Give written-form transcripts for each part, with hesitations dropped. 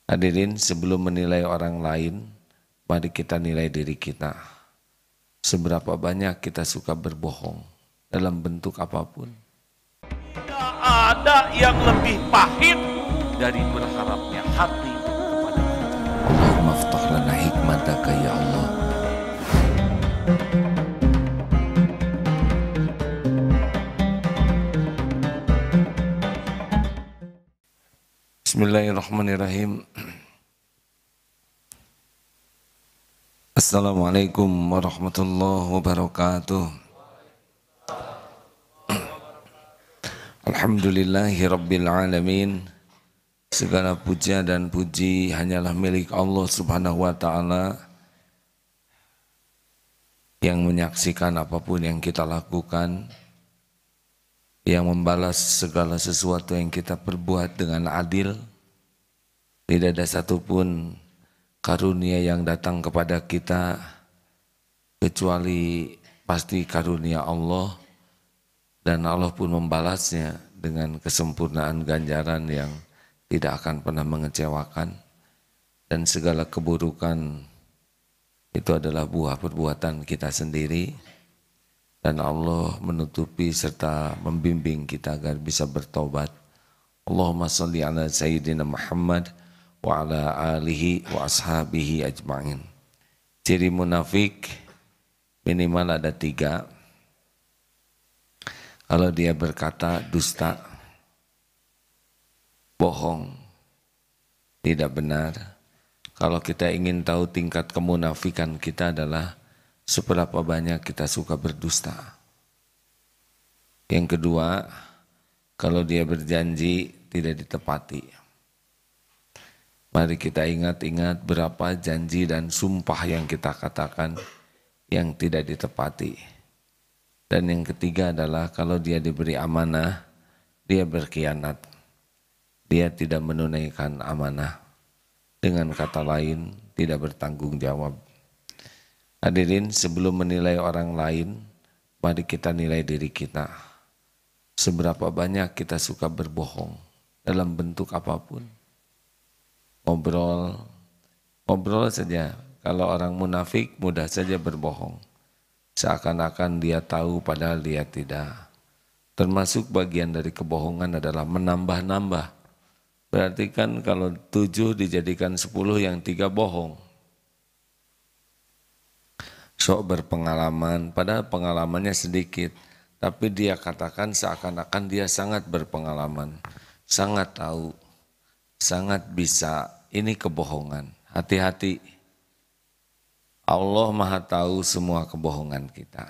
Hadirin, sebelum menilai orang lain, mari kita nilai diri kita. Seberapa banyak kita suka berbohong dalam bentuk apapun. Tidak ada yang lebih pahit dari berharapnya hati kepada Allah. Allahumma aftah lana hikmataka ya Allah. Bismillahirrahmanirrahim. Assalamualaikum warahmatullahi wabarakatuh. Alhamdulillahi rabbil alamin. Segala puja dan puji hanyalah milik Allah subhanahu wa ta'ala yang menyaksikan apapun yang kita lakukan, yang membalas segala sesuatu yang kita perbuat dengan adil. Tidak ada satupun karunia yang datang kepada kita kecuali pasti karunia Allah, dan Allah pun membalasnya dengan kesempurnaan ganjaran yang tidak akan pernah mengecewakan, dan segala keburukan itu adalah buah perbuatan kita sendiri, dan Allah menutupi serta membimbing kita agar bisa bertobat. Allahumma salli ala Sayyidina Muhammad wa ala alihi wa ashabihi ajma'in. Ciri munafik minimal ada 3. Kalau dia berkata dusta, bohong, tidak benar. Kalau kita ingin tahu tingkat kemunafikan kita adalah seberapa banyak kita suka berdusta. Yang kedua, kalau dia berjanji tidak ditepati. Mari kita ingat-ingat berapa janji dan sumpah yang kita katakan yang tidak ditepati. Dan yang ketiga adalah kalau dia diberi amanah, dia berkhianat. Dia tidak menunaikan amanah. Dengan kata lain, tidak bertanggung jawab. Hadirin, sebelum menilai orang lain, mari kita nilai diri kita. Seberapa banyak kita suka berbohong dalam bentuk apapun. Ngobrol saja. Kalau orang munafik mudah saja berbohong. Seakan-akan dia tahu padahal dia tidak. Termasuk bagian dari kebohongan adalah menambah-nambah. Berarti kan kalau 7 dijadikan 10 yang 3 bohong. Sok berpengalaman, padahal pengalamannya sedikit. Tapi dia katakan seakan-akan dia sangat berpengalaman. Sangat tahu, sangat bisa. Ini kebohongan. Hati-hati. Allah Maha tahu semua kebohongan kita.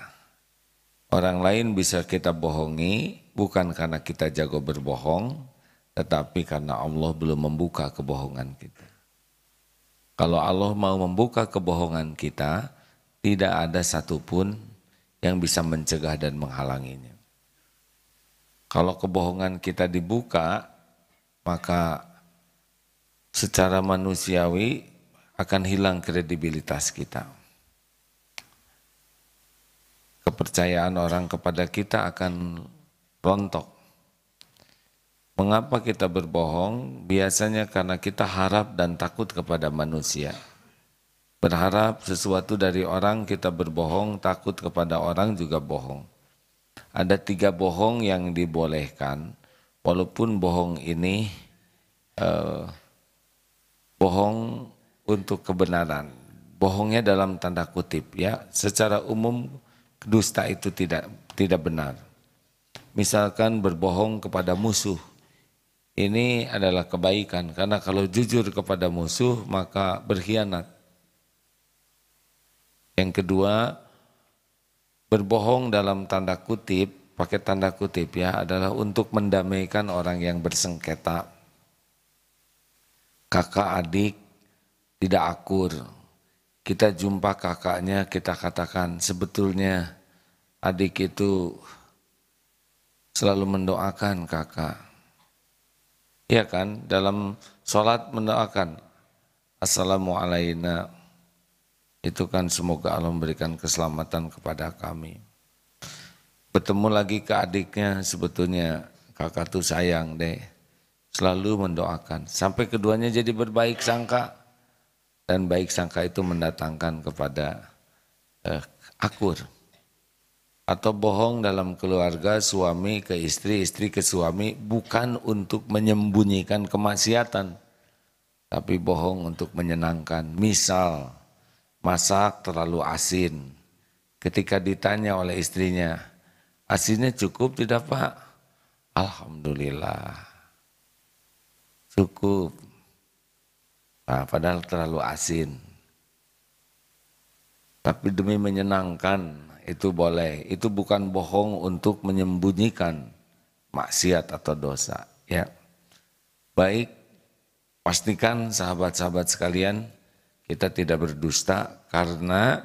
Orang lain bisa kita bohongi bukan karena kita jago berbohong, tetapi karena Allah belum membuka kebohongan kita. Kalau Allah mau membuka kebohongan kita, tidak ada satupun yang bisa mencegah dan menghalanginya. Kalau kebohongan kita dibuka, maka secara manusiawi akan hilang kredibilitas kita. Kepercayaan orang kepada kita akan rontok. Mengapa kita berbohong? Biasanya karena kita harap dan takut kepada manusia. Berharap sesuatu dari orang, kita berbohong, takut kepada orang juga bohong. Ada 3 bohong yang dibolehkan, walaupun bohong ini bohong untuk kebenaran. Bohongnya dalam tanda kutip ya. Secara umum dusta itu tidak benar. Misalkan berbohong kepada musuh. Ini adalah kebaikan karena kalau jujur kepada musuh maka berkhianat. Yang kedua, berbohong dalam tanda kutip, pakai tanda kutip ya, adalah untuk mendamaikan orang yang bersengketa. Kakak adik tidak akur. Kita jumpa kakaknya, kita katakan sebetulnya adik itu selalu mendoakan kakak. Iya kan, dalam sholat mendoakan Assalamualaikum. Itu kan semoga Allah memberikan keselamatan kepada kami. Bertemu lagi ke adiknya, sebetulnya kakak tuh sayang deh. selalu mendoakan sampai keduanya jadi berbaik sangka, dan baik sangka itu mendatangkan kepada akur. Atau bohong dalam keluarga, suami ke istri, istri ke suami, bukan untuk menyembunyikan kemaksiatan, tapi bohong untuk menyenangkan. Misal masak terlalu asin, ketika ditanya oleh istrinya, asinnya cukup tidak Pak? Alhamdulillah cukup. Nah, padahal terlalu asin. Tapi demi menyenangkan itu boleh. Itu bukan bohong untuk menyembunyikan maksiat atau dosa. Ya, baik. Pastikan sahabat-sahabat sekalian, kita tidak berdusta karena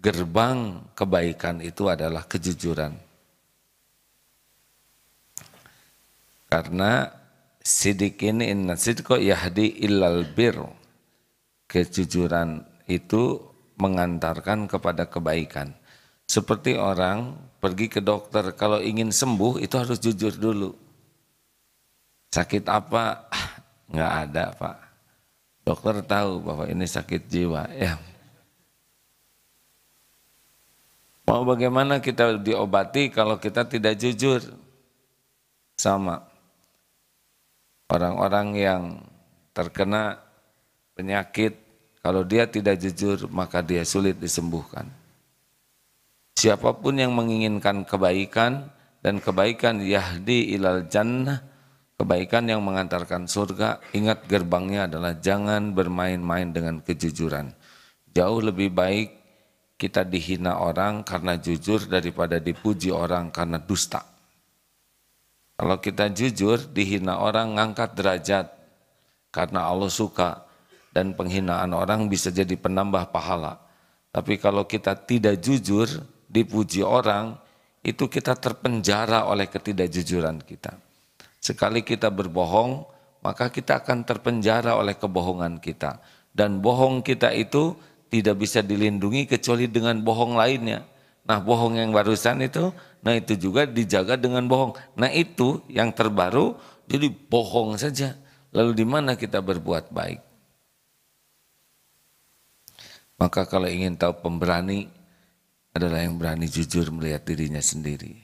gerbang kebaikan itu adalah kejujuran. Karena sidikin inna sidqa yahdi illal bir. Kejujuran itu mengantarkan kepada kebaikan. Seperti orang pergi ke dokter, kalau ingin sembuh itu harus jujur dulu. Sakit apa? Nggak ada Pak. Dokter tahu bahwa ini sakit jiwa. Ya. Mau bagaimana kita diobati kalau kita tidak jujur? Sama. Orang-orang yang terkena penyakit, kalau dia tidak jujur maka dia sulit disembuhkan. Siapapun yang menginginkan kebaikan, dan kebaikan yahdi ilal jannah, kebaikan yang mengantarkan surga, ingat gerbangnya adalah jangan bermain-main dengan kejujuran. Jauh lebih baik kita dihina orang karena jujur daripada dipuji orang karena dusta. Kalau kita jujur, dihina orang ngangkat derajat karena Allah suka, dan penghinaan orang bisa jadi penambah pahala. Tapi kalau kita tidak jujur, dipuji orang, itu kita terpenjara oleh ketidakjujuran kita. Sekali kita berbohong, maka kita akan terpenjara oleh kebohongan kita. Dan bohong kita itu tidak bisa dilindungi kecuali dengan bohong lainnya. Nah, bohong yang barusan itu, nah itu juga dijaga dengan bohong. Nah itu yang terbaru, jadi bohong saja. Lalu di mana kita berbuat baik? Maka kalau ingin tahu pemberani adalah yang berani jujur melihat dirinya sendiri.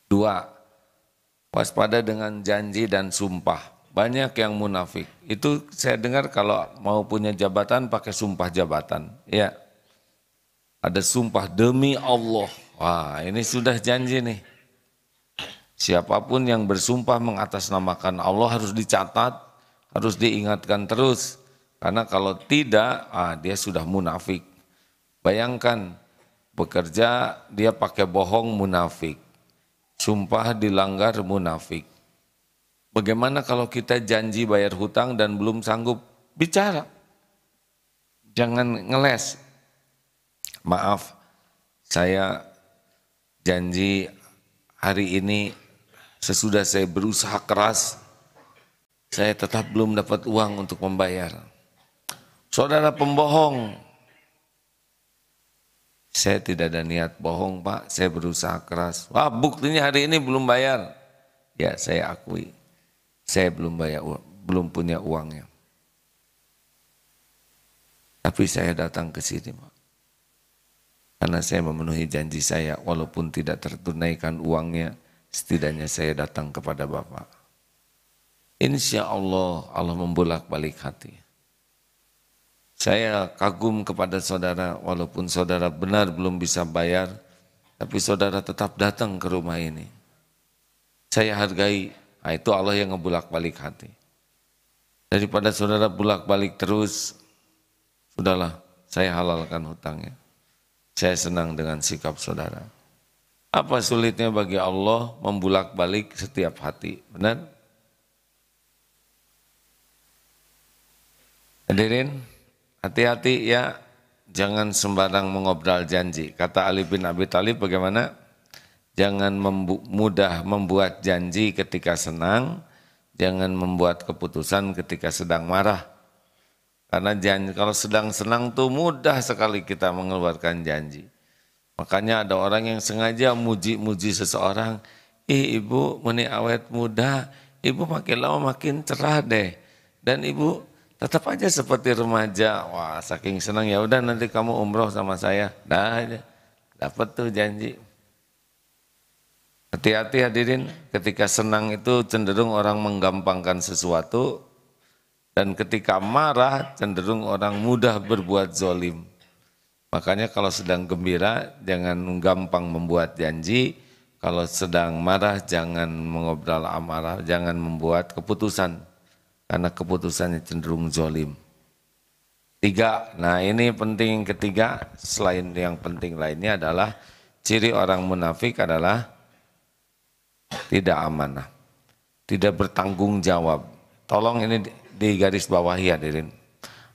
2, waspada dengan janji dan sumpah. Banyak yang munafik. Itu saya dengar kalau mau punya jabatan pakai sumpah jabatan. Ya. Ada sumpah demi Allah. Wah, ini sudah janji nih. Siapapun yang bersumpah mengatasnamakan Allah harus dicatat, harus diingatkan terus. Karena kalau tidak, dia sudah munafik. Bayangkan, bekerja dia pakai bohong, munafik. Sumpah dilanggar, munafik. Bagaimana kalau kita janji bayar hutang dan belum sanggup bicara? Jangan ngeles. Maaf, saya janji hari ini sesudah saya berusaha keras, saya tetap belum dapat uang untuk membayar. Saudara pembohong. Saya tidak ada niat bohong Pak, saya berusaha keras. Wah, buktinya hari ini belum bayar. Ya, saya akui, saya belum bayar, belum punya uangnya. Tapi saya datang ke sini Pak. Karena saya memenuhi janji saya, walaupun tidak tertunaikan uangnya, setidaknya saya datang kepada Bapak. Insya Allah, Allah membolak-balik hati. Saya kagum kepada saudara, walaupun saudara benar belum bisa bayar, tapi saudara tetap datang ke rumah ini. Saya hargai, itu Allah yang ngebulak-balik hati. Daripada saudara bulak-balik terus, sudahlah, saya halalkan hutangnya. Saya senang dengan sikap saudara. Apa sulitnya bagi Allah membulak-balik setiap hati? Benar? Hadirin, hati-hati ya, jangan sembarang mengobrol janji. Kata Ali bin Abi Thalib bagaimana? Jangan mudah membuat janji ketika senang, jangan membuat keputusan ketika sedang marah. Karena janji, kalau sedang senang tuh mudah sekali kita mengeluarkan janji. Makanya ada orang yang sengaja muji-muji seseorang, ibu meni awet muda, ibu makin lama makin cerah deh. Dan ibu tetap aja seperti remaja. Wah, saking senang, ya udah nanti kamu umroh sama saya. Dah aja. Dapat tuh janji. Hati-hati hadirin, ketika senang itu cenderung orang menggampangkan sesuatu, dan ketika marah cenderung orang mudah berbuat zolim. Makanya kalau sedang gembira jangan gampang membuat janji, kalau sedang marah jangan mengobrol amarah, jangan membuat keputusan, karena keputusannya cenderung zolim. 3, nah ini penting ketiga, selain yang penting lainnya adalah ciri orang munafik adalah tidak amanah, tidak bertanggung jawab. Tolong ini di garis bawahi hadirin.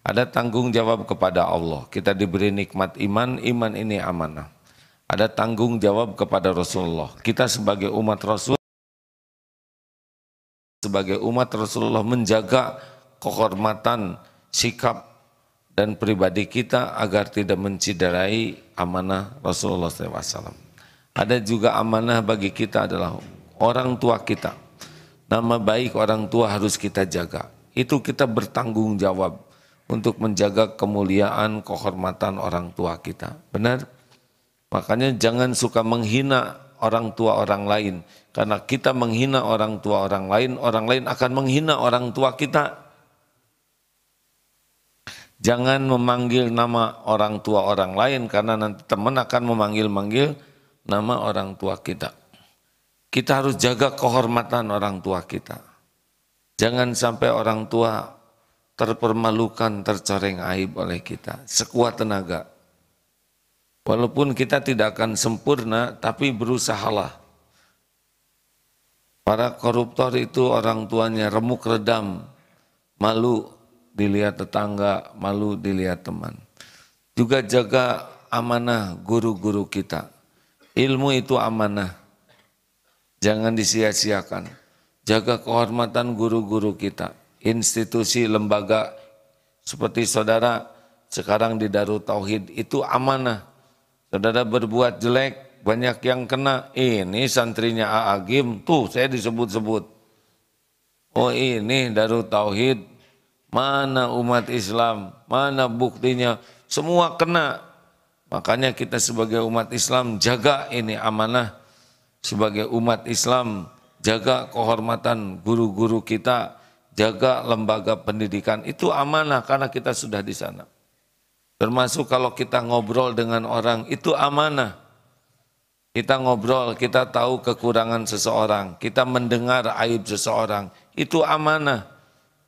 Ada tanggung jawab kepada Allah. Kita diberi nikmat iman, iman ini amanah. Ada tanggung jawab kepada Rasulullah. Kita sebagai umat Rasulullah menjaga kehormatan, sikap dan pribadi kita agar tidak menciderai amanah Rasulullah SAW. Ada juga amanah bagi kita adalah orang tua kita. Nama baik orang tua harus kita jaga. Itu kita bertanggung jawab untuk menjaga kemuliaan, kehormatan orang tua kita. Benar? Makanya jangan suka menghina orang tua orang lain. Karena kita menghina orang tua orang lain akan menghina orang tua kita. Jangan memanggil nama orang tua orang lain, karena nanti teman akan memanggil-manggil nama orang tua kita. Kita harus jaga kehormatan orang tua kita. Jangan sampai orang tua terpermalukan, tercoreng aib oleh kita, sekuat tenaga. Walaupun kita tidak akan sempurna, tapi berusahalah. Para koruptor itu orang tuanya remuk redam, malu dilihat tetangga, malu dilihat teman. Juga jaga amanah guru-guru kita. Ilmu itu amanah, jangan disia-siakan. Jaga kehormatan guru-guru kita, institusi, lembaga seperti saudara sekarang di Darut Tauhid itu amanah. Saudara berbuat jelek, banyak yang kena. Ini santrinya Aagim, tuh saya disebut-sebut. Oh ini Darut Tauhid, mana umat Islam, mana buktinya, semua kena. Makanya kita sebagai umat Islam jaga ini amanah. Sebagai umat Islam jaga kehormatan guru-guru kita, jaga lembaga pendidikan, itu amanah karena kita sudah di sana. Termasuk kalau kita ngobrol dengan orang, itu amanah. Kita ngobrol, kita tahu kekurangan seseorang, kita mendengar aib seseorang, itu amanah.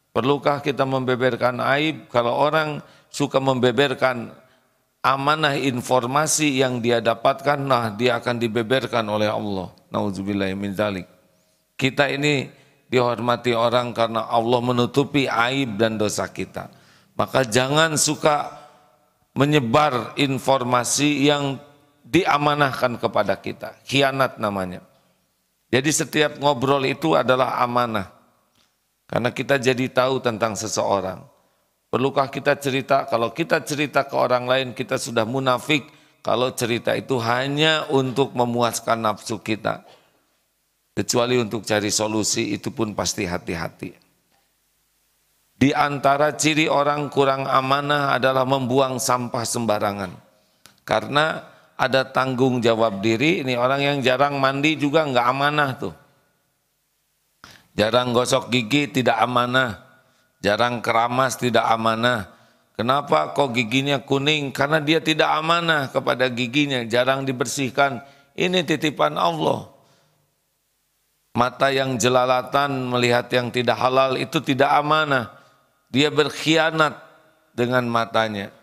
Perlukah kita membeberkan aib? Kalau orang suka membeberkan amanah informasi yang dia dapatkan, nah dia akan dibeberkan oleh Allah. Nauzubillahi min dzalik. Kita ini dihormati orang karena Allah menutupi aib dan dosa kita. Maka jangan suka menyebar informasi yang diamanahkan kepada kita. Khianat namanya. Jadi setiap ngobrol itu adalah amanah. Karena kita jadi tahu tentang seseorang. Perlukah kita cerita? Kalau kita cerita ke orang lain kita sudah munafik. Kalau cerita itu hanya untuk memuaskan nafsu kita. Kecuali untuk cari solusi, itu pun pasti hati-hati. Di antara ciri orang kurang amanah adalah membuang sampah sembarangan. Karena ada tanggung jawab diri, ini orang yang jarang mandi juga nggak amanah tuh. Jarang gosok gigi tidak amanah, jarang keramas tidak amanah. Kenapa kok giginya kuning? Karena dia tidak amanah kepada giginya, jarang dibersihkan. Ini titipan Allah. Mata yang jelalatan melihat yang tidak halal itu tidak amanah. Dia berkhianat dengan matanya.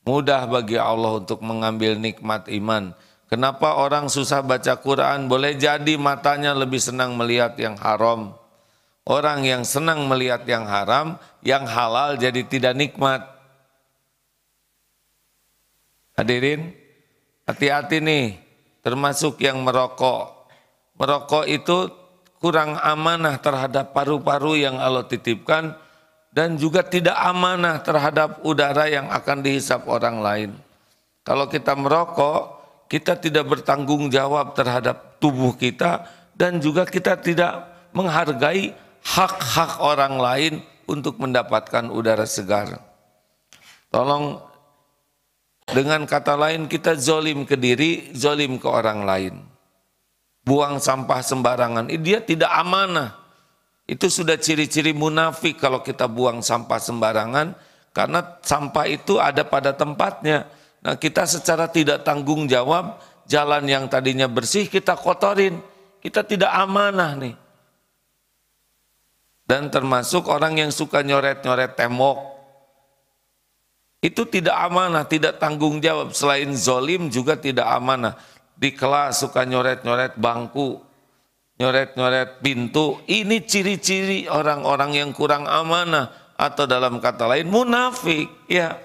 Mudah bagi Allah untuk mengambil nikmat iman. Kenapa orang susah baca Quran? Boleh jadi matanya lebih senang melihat yang haram. Orang yang senang melihat yang haram, yang halal jadi tidak nikmat. Hadirin, hati-hati nih, termasuk yang merokok. Merokok itu kurang amanah terhadap paru-paru yang Allah titipkan dan juga tidak amanah terhadap udara yang akan dihisap orang lain. Kalau kita merokok, kita tidak bertanggung jawab terhadap tubuh kita dan juga kita tidak menghargai hak-hak orang lain untuk mendapatkan udara segar. Tolong, dengan kata lain, kita zolim ke diri, zolim ke orang lain. Buang sampah sembarangan, dia tidak amanah. Itu sudah ciri-ciri munafik kalau kita buang sampah sembarangan, karena sampah itu ada pada tempatnya. Nah, kita secara tidak tanggung jawab, jalan yang tadinya bersih kita kotorin. Kita tidak amanah nih. Dan termasuk orang yang suka nyoret-nyoret tembok. Itu tidak amanah, tidak tanggung jawab. Selain zolim juga tidak amanah. Di kelas suka nyoret-nyoret bangku, nyoret-nyoret pintu. Ini ciri-ciri orang-orang yang kurang amanah. Atau dalam kata lain munafik. Ya,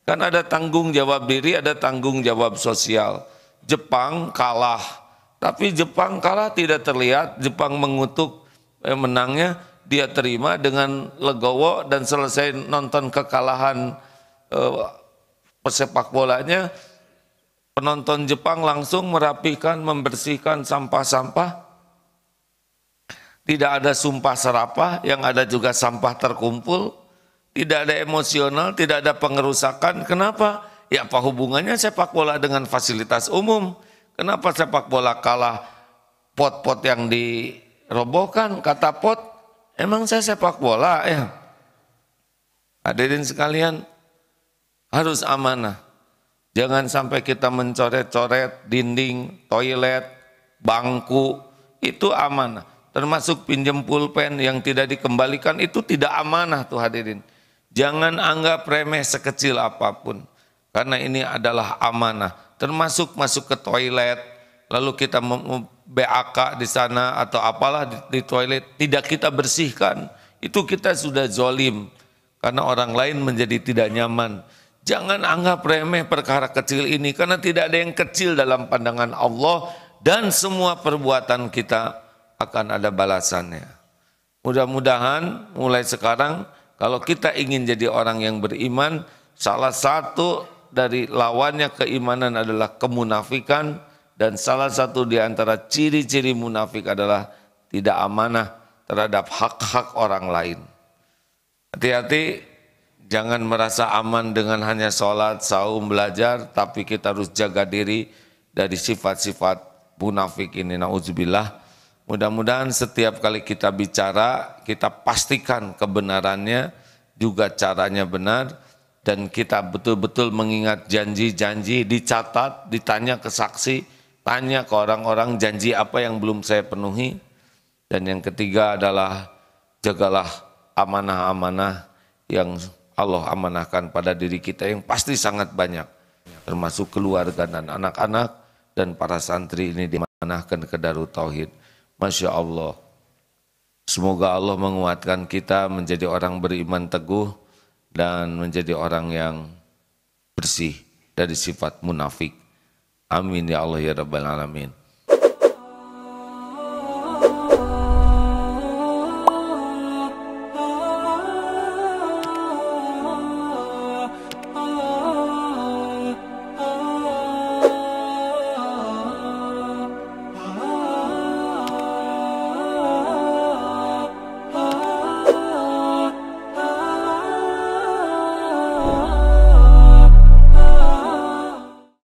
kan ada tanggung jawab diri, ada tanggung jawab sosial. Jepang kalah. Tapi Jepang kalah tidak terlihat. Jepang mengutuk menangnya. Dia terima dengan legowo dan selesai nonton kekalahan pesepak bolanya, penonton Jepang langsung merapikan, membersihkan sampah-sampah. Tidak ada sumpah serapah, yang ada juga sampah terkumpul. Tidak ada emosional, tidak ada pengerusakan. Kenapa? Ya, apa hubungannya sepak bola dengan fasilitas umum? Kenapa sepak bola kalah pot-pot yang dirobohkan? Kata pot, emang saya sepak bola ya? Hadirin sekalian, harus amanah. Jangan sampai kita mencoret-coret dinding, toilet, bangku, itu amanah. Termasuk pinjam pulpen yang tidak dikembalikan, itu tidak amanah tuh hadirin. Jangan anggap remeh sekecil apapun, karena ini adalah amanah. Termasuk masuk ke toilet, lalu kita BAK di sana atau apalah di toilet, tidak kita bersihkan, itu kita sudah zolim, karena orang lain menjadi tidak nyaman. Jangan anggap remeh perkara kecil ini, karena tidak ada yang kecil dalam pandangan Allah, dan semua perbuatan kita akan ada balasannya. Mudah-mudahan mulai sekarang, kalau kita ingin jadi orang yang beriman, salah satu dari lawannya keimanan adalah kemunafikan, dan salah satu di antara ciri-ciri munafik adalah tidak amanah terhadap hak-hak orang lain. Hati-hati, jangan merasa aman dengan hanya sholat, saum, belajar, tapi kita harus jaga diri dari sifat-sifat munafik ini. Na'udzubillah. Mudah-mudahan setiap kali kita bicara, kita pastikan kebenarannya, juga caranya benar, dan kita betul-betul mengingat janji-janji, dicatat, ditanya ke saksi, tanya ke orang-orang janji apa yang belum saya penuhi. Dan yang ketiga adalah jagalah amanah-amanah yang Allah amanahkan pada diri kita yang pasti sangat banyak, termasuk keluarga dan anak-anak, dan para santri ini dimanahkan ke Darut Tauhid. Masya Allah. Semoga Allah menguatkan kita menjadi orang beriman teguh dan menjadi orang yang bersih dari sifat munafik. Amin ya Allah ya Rabbal Alamin.